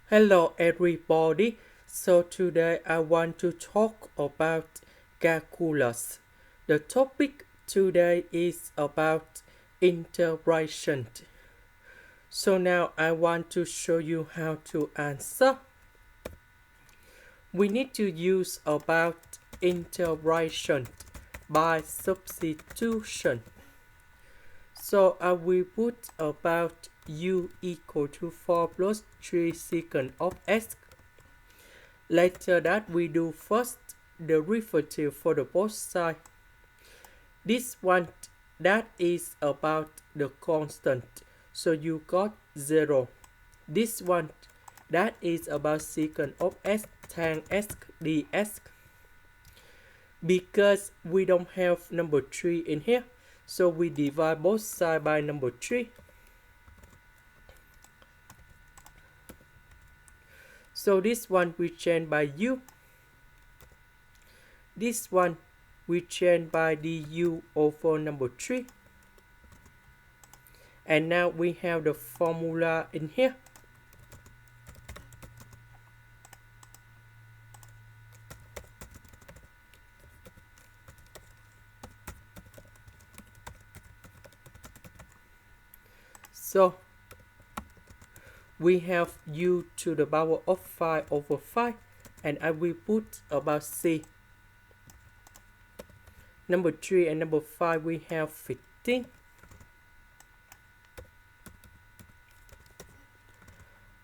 Hello everybody. So today I want to talk about calculus. The topic today is about integration. So now I want to show you how to answer. We need to use about integration by substitution. So I will put about u equal to 4 plus 3 secant of x. Later that we do first derivative for the both sides. This one that is about the constant. So you got 0. This one that is about secant of x tan x dx. Because we don't have number 3 in here, so we divide both sides by number 3. So this one we change by u. This one we change by du over number 3. And now we have the formula in here. So we have u to the power of 5 over 5, and I will put about c. Number 3 and number 5 we have 15.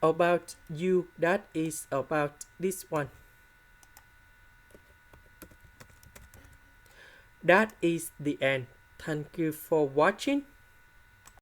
About u, that is about this one. That is the end. Thank you for watching.